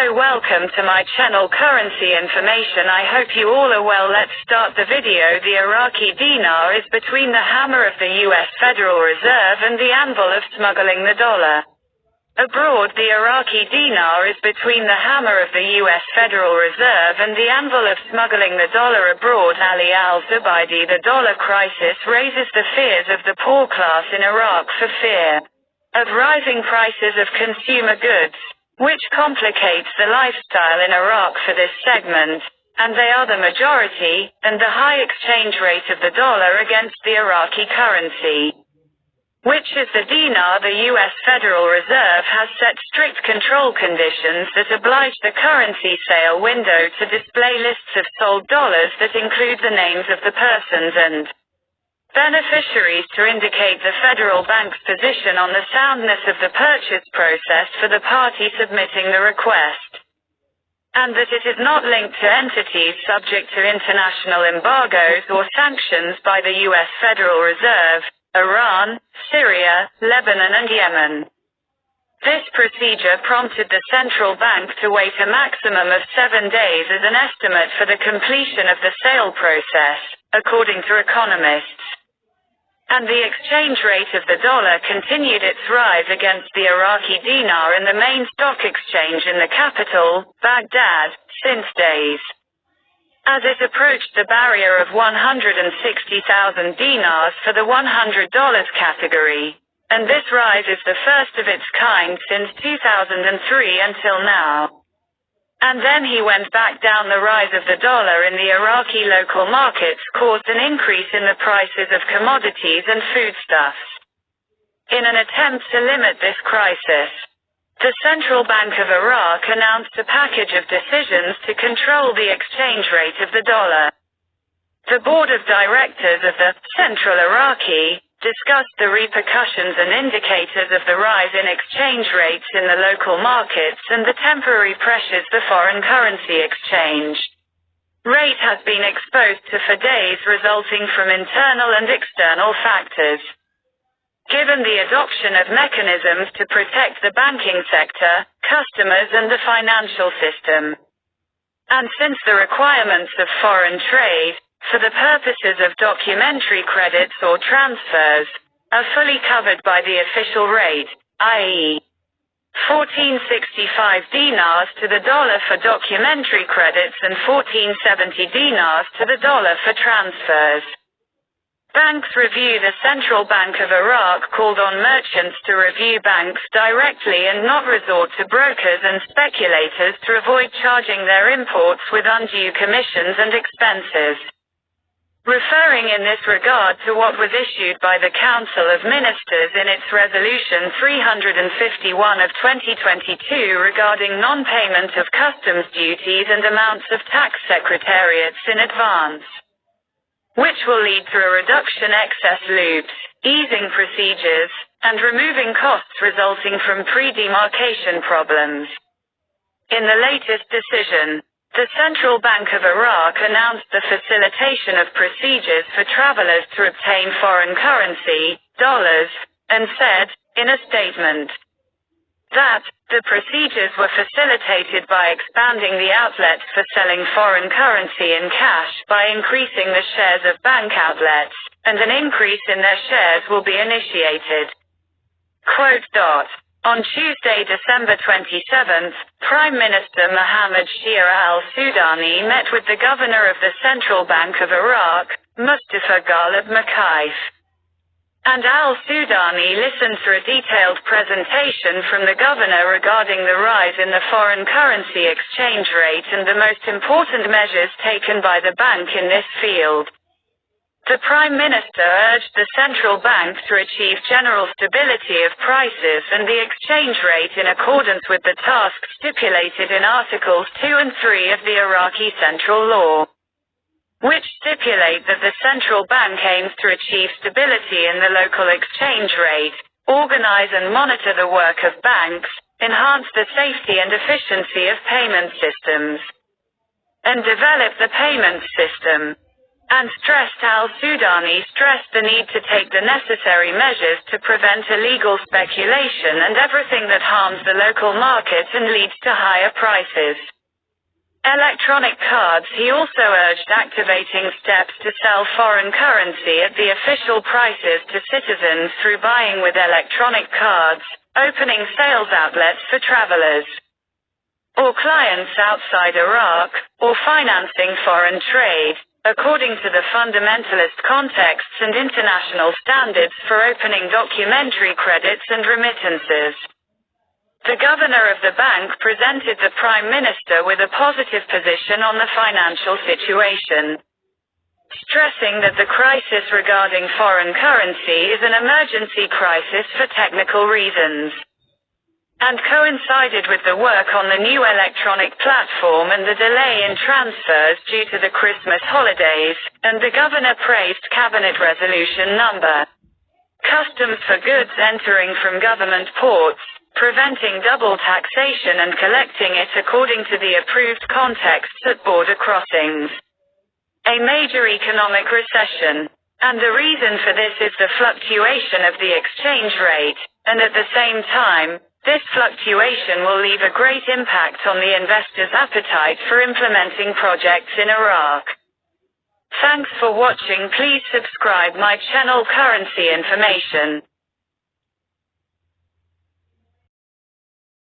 Hello, welcome to my channel Currency Information. I hope you all are well. Let's start the video. The Iraqi dinar is between the hammer of the US Federal Reserve and the anvil of smuggling the dollar. Abroad, the Iraqi dinar is between the hammer of the US Federal Reserve and the anvil of smuggling the dollar abroad. Ali al-Zubaydi. The dollar crisis raises the fears of the poor class in Iraq for fear of rising prices of consumer goods, which complicates the lifestyle in Iraq for this segment, and they are the majority, and the high exchange rate of the dollar against the Iraqi currency, which is the dinar. The US Federal Reserve has set strict control conditions that oblige the currency sale window to display lists of sold dollars that include the names of the persons and beneficiaries to indicate the federal bank's position on the soundness of the purchase process for the party submitting the request, and that it is not linked to entities subject to international embargoes or sanctions by the US Federal Reserve, Iran, Syria, Lebanon and Yemen. This procedure prompted the central bank to wait a maximum of 7 days as an estimate for the completion of the sale process, according to economists. And the exchange rate of the dollar continued its rise against the Iraqi dinar in the main stock exchange in the capital, Baghdad, since days as it approached the barrier of 160,000 dinars for the $100 category. And this rise is the first of its kind since 2003 until now. And then he went back down. The rise of the dollar in the Iraqi local markets caused an increase in the prices of commodities and foodstuffs. In an attempt to limit this crisis, the Central Bank of Iraq announced a package of decisions to control the exchange rate of the dollar. The board of directors of the Central Iraqi discussed the repercussions and indicators of the rise in exchange rates in the local markets and the temporary pressures the foreign currency exchange rate has been exposed to for days, resulting from internal and external factors. Given the adoption of mechanisms to protect the banking sector, customers and the financial system, and since the requirements of foreign trade, for the purposes of documentary credits or transfers, are fully covered by the official rate, i.e. 1465 dinars to the dollar for documentary credits and 1470 dinars to the dollar for transfers. Banks review. The Central Bank of Iraq called on merchants to review banks directly and not resort to brokers and speculators to avoid charging their imports with undue commissions and expenses. Referring in this regard to what was issued by the Council of Ministers in its Resolution 351 of 2022 regarding non-payment of customs duties and amounts of tax secretariats in advance, which will lead to a reduction excess loops, easing procedures, and removing costs resulting from pre-demarcation problems. In the latest decision, the Central Bank of Iraq announced the facilitation of procedures for travelers to obtain foreign currency, dollars, and said, in a statement, that the procedures were facilitated by expanding the outlets for selling foreign currency in cash by increasing the shares of bank outlets, and an increase in their shares will be initiated. Quote. On Tuesday, December 27th, Prime Minister Mohammed Shia al-Sudani met with the governor of the Central Bank of Iraq, Mustafa Ghalib Makaif. And al-Sudani listened to a detailed presentation from the governor regarding the rise in the foreign currency exchange rate and the most important measures taken by the bank in this field. The Prime Minister urged the central bank to achieve general stability of prices and the exchange rate in accordance with the tasks stipulated in Articles 2 and 3 of the Iraqi Central Law, which stipulate that the central bank aims to achieve stability in the local exchange rate, organize and monitor the work of banks, enhance the safety and efficiency of payment systems, and develop the payment system. and stressed al-Sudani stressed the need to take the necessary measures to prevent illegal speculation and everything that harms the local market and leads to higher prices. Electronic cards. He also urged activating steps to sell foreign currency at the official prices to citizens through buying with electronic cards, opening sales outlets for travelers or clients outside Iraq, or financing foreign trade, according to the fundamentalist contexts and international standards for opening documentary credits and remittances. The governor of the bank presented the Prime Minister with a positive position on the financial situation, stressing that the crisis regarding foreign currency is an emergency crisis for technical reasons, and coincided with the work on the new electronic platform and the delay in transfers due to the Christmas holidays, and the governor praised Cabinet Resolution No. Customs for goods entering from government ports, preventing double taxation and collecting it according to the approved contexts at border crossings. A major economic recession. And the reason for this is the fluctuation of the exchange rate, and at the same time, this fluctuation will leave a great impact on the investors' appetite for implementing projects in Iraq. Thanks for watching. Please subscribe my channel Currency Information.